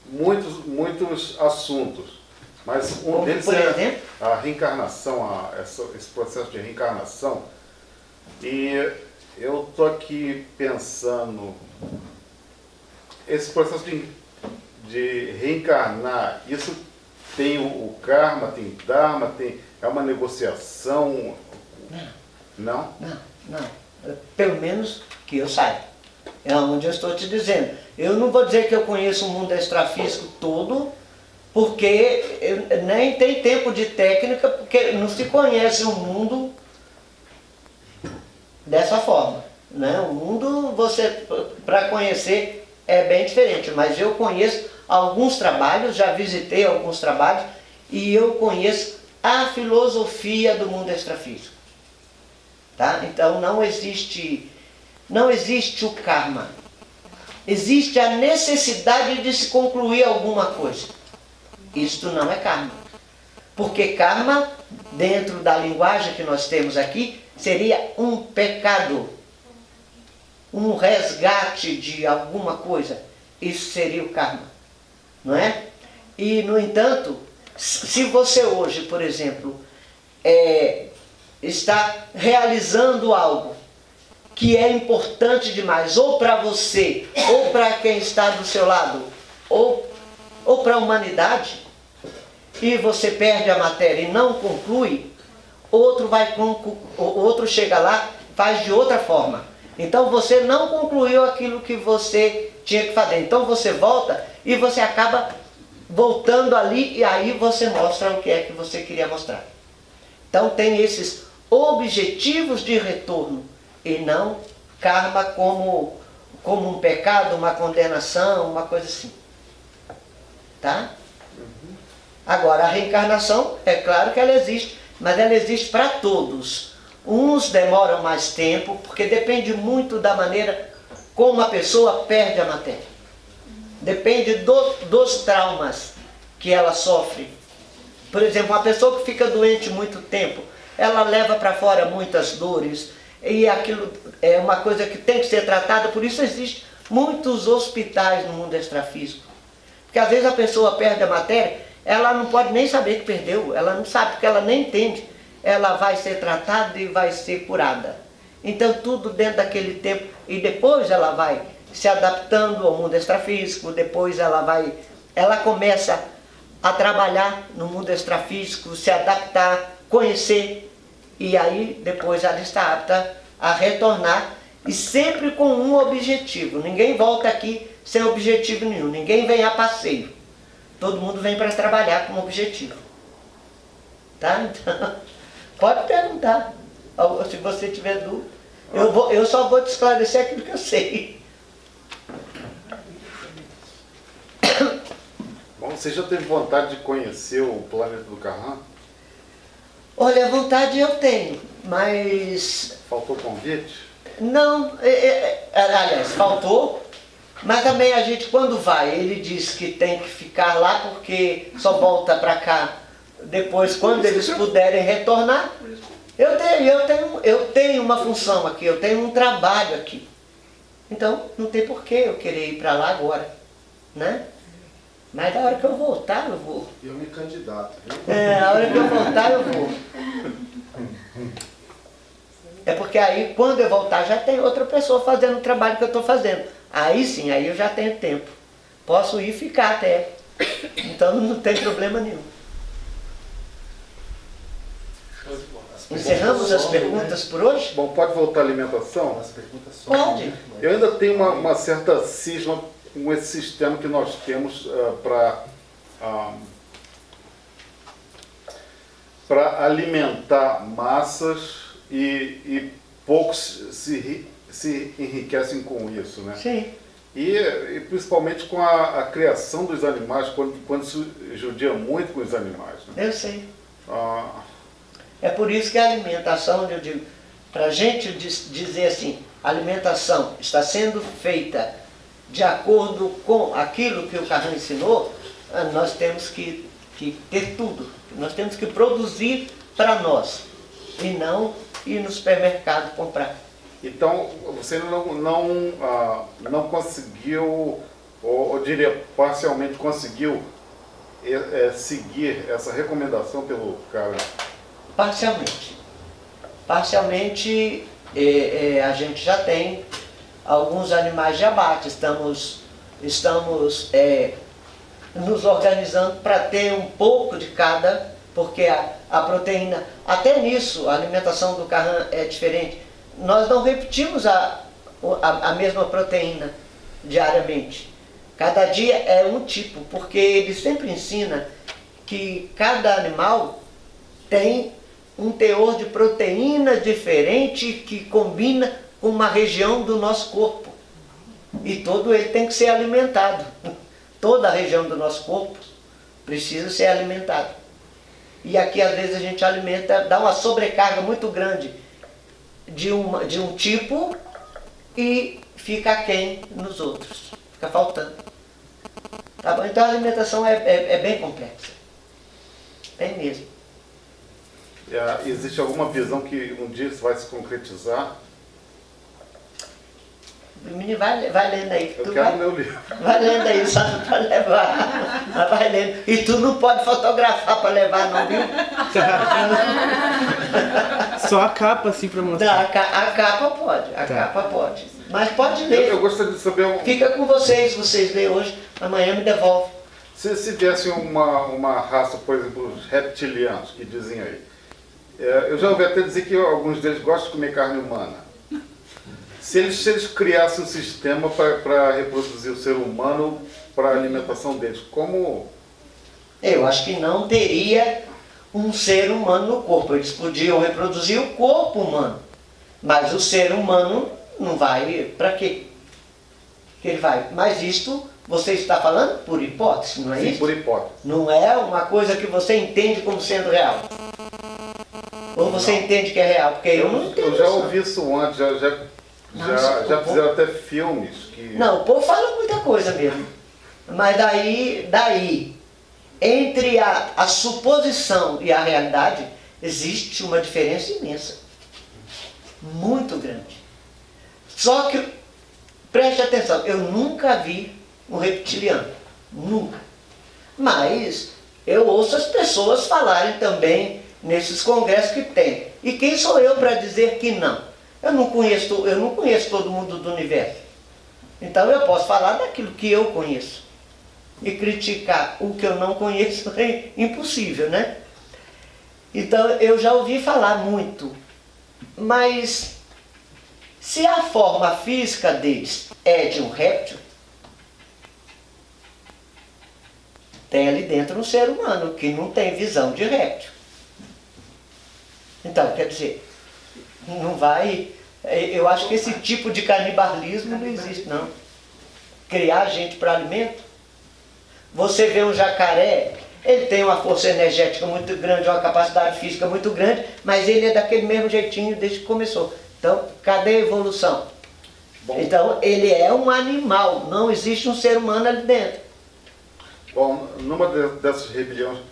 muitos assuntos. Mas um deles por exemplo? a reencarnação, esse processo de reencarnação. E eu estou aqui pensando, esse processo de reencarnar, isso tem o karma, tem dharma, é uma negociação? Não? Não. Pelo menos que eu saiba. É onde eu estou te dizendo. Eu não vou dizer que eu conheço o mundo extrafísico todo, porque nem tem tempo de técnica, porque não se conhece o mundo dessa forma. Né? O mundo, para conhecer, é bem diferente. Mas eu conheço alguns trabalhos, já visitei alguns trabalhos, e eu conheço a filosofia do mundo extrafísico. Tá? Então não existe o karma. Existe a necessidade de se concluir alguma coisa. Isto não é karma. Porque karma, dentro da linguagem que nós temos aqui, seria um pecado. Um resgate de alguma coisa. Isso seria o karma. Não é? E, no entanto, se você hoje, por exemplo, está realizando algo que é importante demais, ou para você, ou para quem está do seu lado, ou para a humanidade, e você perde a matéria e não conclui, outro chega lá, faz de outra forma. Então você não concluiu aquilo que você tinha que fazer. Então você volta e você acaba voltando ali, e aí você mostra o que é que você queria mostrar. Então tem esses objetivos de retorno, e não karma como um pecado, uma condenação, uma coisa assim. Tá? Agora, a reencarnação, é claro que ela existe, mas ela existe para todos. Uns demoram mais tempo, porque depende muito da maneira como a pessoa perde a matéria. Depende dos traumas que ela sofre. Por exemplo, uma pessoa que fica doente muito tempo, ela leva para fora muitas dores, e aquilo é uma coisa que tem que ser tratada. Por isso existem muitos hospitais no mundo extrafísico. Porque às vezes a pessoa perde a matéria, ela não pode nem saber que perdeu, ela não sabe, porque ela nem entende. Ela vai ser tratada e vai ser curada. Então tudo dentro daquele tempo, e depois ela vai se adaptando ao mundo extrafísico, depois ela começa a trabalhar no mundo extrafísico, se adaptar, conhecer, e aí depois ela está apta a retornar, e sempre com um objetivo. Ninguém volta aqui sem objetivo nenhum, ninguém vem a passeio. Todo mundo vem para trabalhar com um objetivo. Tá? Então, pode perguntar, se você tiver dúvida. Eu só vou te esclarecer aquilo que eu sei. Bom, você já teve vontade de conhecer o planeta do Carrã? Olha, vontade eu tenho, mas... Faltou convite? Não, aliás, faltou, mas também a gente, quando vai, ele diz que tem que ficar lá porque só volta para cá depois, quando eles puderem retornar. Eu tenho uma função aqui, eu tenho um trabalho aqui. Então, não tem porquê eu querer ir para lá agora, né? Mas na hora que eu voltar, eu vou. Eu me candidato. Na hora que eu voltar, eu vou. É porque aí, quando eu voltar, já tem outra pessoa fazendo o trabalho que eu estou fazendo. Aí sim, aí eu já tenho tempo. Posso ir e ficar até. Então não tem problema nenhum. Encerramos as perguntas por hoje? Bom, pode voltar à alimentação? As perguntas só. Pode. Eu ainda tenho uma certa cisma com esse sistema que nós temos para alimentar massas e poucos se enriquecem com isso, né? Sim. E principalmente com a criação dos animais, quando se judia muito com os animais, né? Eu sei. Ah, É por isso que a alimentação, eu digo, para a gente dizer assim, a alimentação está sendo feita de acordo com aquilo que o Carran ensinou, nós temos que ter tudo. Nós temos que produzir para nós e não ir no supermercado comprar. Então, você não conseguiu, ou eu diria parcialmente conseguiu, seguir essa recomendação pelo Carran? Parcialmente. Parcialmente, a gente já tem alguns animais de abate. Estamos nos organizando para ter um pouco de cada, porque a proteína, até nisso, a alimentação do Carran é diferente. Nós não repetimos a mesma proteína diariamente. Cada dia é um tipo, porque ele sempre ensina que cada animal tem um teor de proteína diferente que combina com uma região do nosso corpo. E todo ele tem que ser alimentado. Toda a região do nosso corpo precisa ser alimentada. E aqui às vezes a gente alimenta, dá uma sobrecarga muito grande de um tipo e fica aquém nos outros. Fica faltando. Tá bom? Então a alimentação é bem complexa. Bem mesmo. Existe alguma visão que um dia isso vai se concretizar? O menino vai lendo aí. Eu quero meu livro. Vai lendo aí, só não pode levar. Mas vai lendo. E tu não pode fotografar para levar não, viu? Só a capa assim para Não, mostrar. a capa pode, a capa pode. Mas pode ler. Eu gostaria de saber... Fica com vocês lêem hoje, amanhã me devolve. Se viesse uma raça, por exemplo, os reptilianos, que dizem aí. Eu já ouvi até dizer que alguns deles gostam de comer carne humana. Se eles criassem um sistema para reproduzir o ser humano para a alimentação deles, como... Eu acho que não teria um ser humano no corpo. Eles podiam reproduzir o corpo humano. Mas o ser humano não vai... Para quê? Que ele vai? Mas isto você está falando por hipótese, não é Sim, isso? por hipótese. Não é uma coisa que você entende como sendo real. Ou você entende que é real? Porque eu não entendo. Eu já isso, ouvi isso antes, já fizeram até filmes que... Não, o povo fala muita coisa mesmo. Mas daí entre a suposição e a realidade, existe uma diferença imensa. Muito grande. Só que, preste atenção, eu nunca vi um reptiliano. Nunca. Mas eu ouço as pessoas falarem também nesses congressos que tem. E quem sou eu para dizer que não? Eu não conheço todo mundo do universo. Então eu posso falar daquilo que eu conheço. E criticar o que eu não conheço é impossível, né? Então eu já ouvi falar muito. Mas se a forma física deles é de um réptil, tem ali dentro um ser humano que não tem visão de réptil. Então, quer dizer, não vai... Eu acho que esse tipo de canibalismo não existe, não. Criar gente para alimento. Você vê um jacaré, ele tem uma força energética muito grande, uma capacidade física muito grande, mas ele é daquele mesmo jeitinho desde que começou. Então, cadê a evolução? Bom, então, ele é um animal, não existe um ser humano ali dentro. Bom, numa dessas rebeliões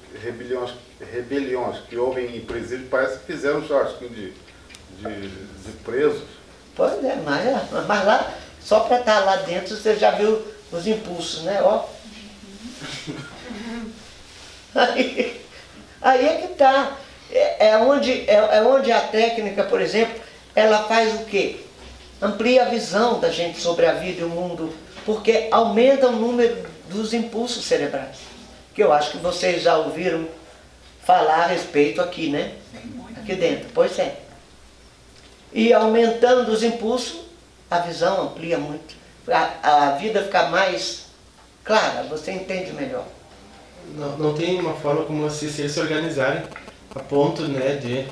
que houve em presídio, parece que fizeram um churrasquinho de presos. Pois é, mas lá, só para estar lá dentro, você já viu os impulsos, né? Ó. Aí é que está. É onde a técnica, por exemplo, ela faz o quê? Amplia a visão da gente sobre a vida e o mundo, porque aumenta o número dos impulsos cerebrais. Que eu acho que vocês já ouviram falar a respeito aqui, né? Aqui dentro, pois é. E aumentando os impulsos, a visão amplia muito. A vida fica mais clara, você entende melhor. Não tem uma forma como se eles se organizarem a ponto, né, de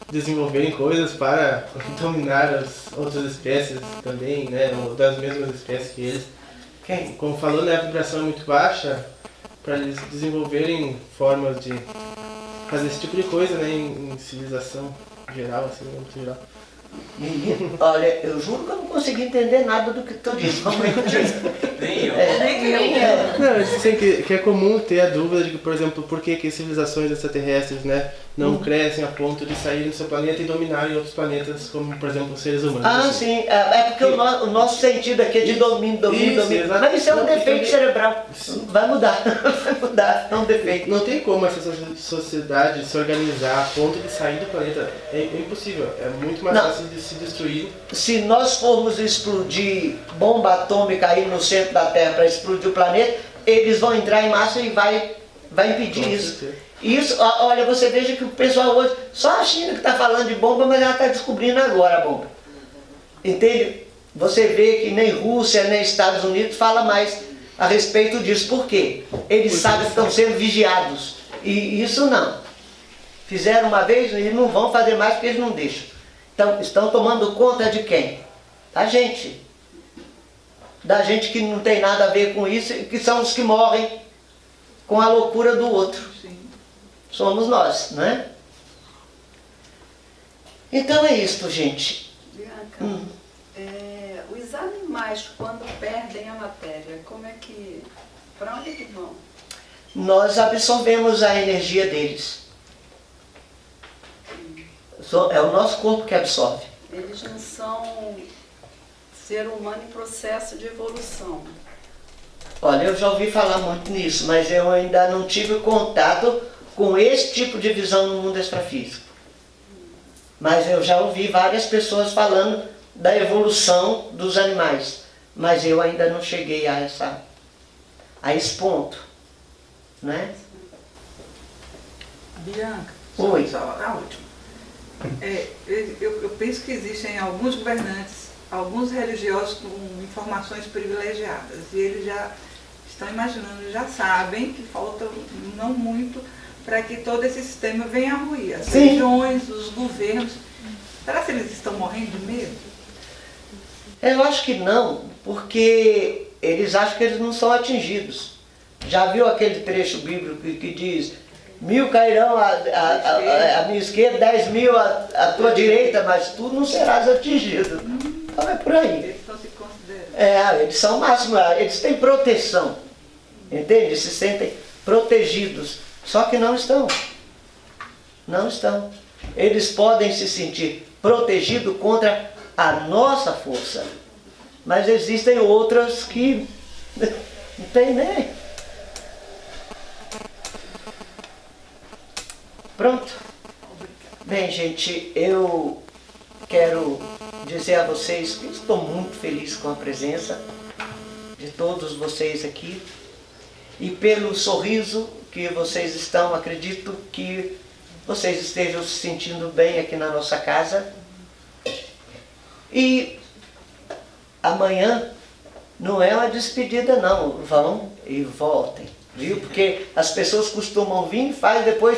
desenvolverem coisas para dominar as outras espécies também, né, ou das mesmas espécies que eles. Quem? Como falou, né, a vibração é muito baixa, para eles desenvolverem formas de fazer esse tipo de coisa, né, em civilização geral, assim, muito geral. Menino, olha, eu juro que eu não consegui entender nada do que tu disse. Nem eu. Não, eles dizem que é comum ter a dúvida de que, por exemplo, por que civilizações extraterrestres, né, não crescem a ponto de sair do seu planeta e dominarem outros planetas, como, por exemplo, os seres humanos. Ah, assim. sim, é porque o nosso sentido aqui é de domínio. Isso, exato. Mas isso é um Não, defeito também- cerebral. Vai mudar, vai mudar, é um defeito. Não tem como essa sociedade se organizar a ponto de sair do planeta. É impossível. É muito mais Não. fácil de se destruir. Se nós formos explodir bomba atômica aí no centro da Terra para explodir o planeta, eles vão entrar em massa e vai impedir Com isso. certeza. Isso, olha, você veja que o pessoal hoje, só a China que está falando de bomba, mas ela está descobrindo agora a bomba. Entende? Você vê que nem Rússia, nem Estados Unidos fala mais a respeito disso. Por quê? Eles sabem que estão sendo vigiados. E isso não. Fizeram uma vez e não vão fazer mais porque eles não deixam. Então, estão tomando conta de quem? Da gente. Da gente que não tem nada a ver com isso, que são os que morrem com a loucura do outro. Sim. Somos nós, não é? Então é isto, gente. Bianca, os animais, quando perdem a matéria, para onde que vão? Nós absorvemos a energia deles. É o nosso corpo que absorve. Eles não são ser humano em processo de evolução. Olha, eu já ouvi falar muito nisso, mas eu ainda não tive contato com esse tipo de visão no mundo extrafísico. Mas eu já ouvi várias pessoas falando da evolução dos animais. Mas eu ainda não cheguei a esse ponto. Né? Bianca, Oi. só a última. Eu penso que existem alguns governantes, alguns religiosos com informações privilegiadas. E eles já estão imaginando, já sabem que falta não muito para que todo esse sistema venha a ruir. As Sim. regiões, os governos. Será que eles estão morrendo de medo? Eu acho que não, porque eles acham que eles não são atingidos. Já viu aquele trecho bíblico que diz: 1000 cairão à minha esquerda, 10.000 à tua direita, mas tu não serás atingido. Então é por aí. Eles estão se considerando. Eles são máximos, eles têm proteção. Entende? Eles se sentem protegidos. Só que não estão. Não estão. Eles podem se sentir protegidos contra a nossa força. Mas existem outras que não tem nem. Pronto. Bem, gente, eu quero dizer a vocês que estou muito feliz com a presença de todos vocês aqui. E pelo sorriso que vocês estão, acredito que vocês estejam se sentindo bem aqui na nossa casa. E amanhã não é uma despedida não, vão e voltem, viu? Porque as pessoas costumam vir e faz depois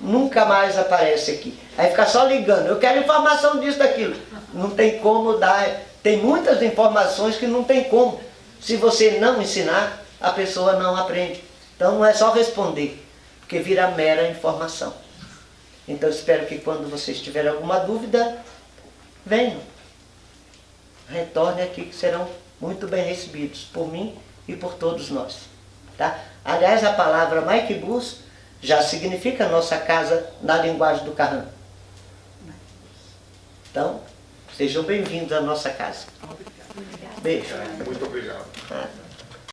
nunca mais aparece aqui. Aí fica só ligando, eu quero informação disso, daquilo. Não tem como dar, tem muitas informações que não tem como. Se você não ensinar, a pessoa não aprende. Então não é só responder, porque vira mera informação. Então espero que quando vocês tiverem alguma dúvida, venham. Retornem aqui que serão muito bem recebidos por mim e por todos nós. Tá? Aliás, a palavra Maikibus já significa nossa casa na linguagem do Carrã. Então, sejam bem-vindos à nossa casa. Beijo. Muito obrigado. Ah.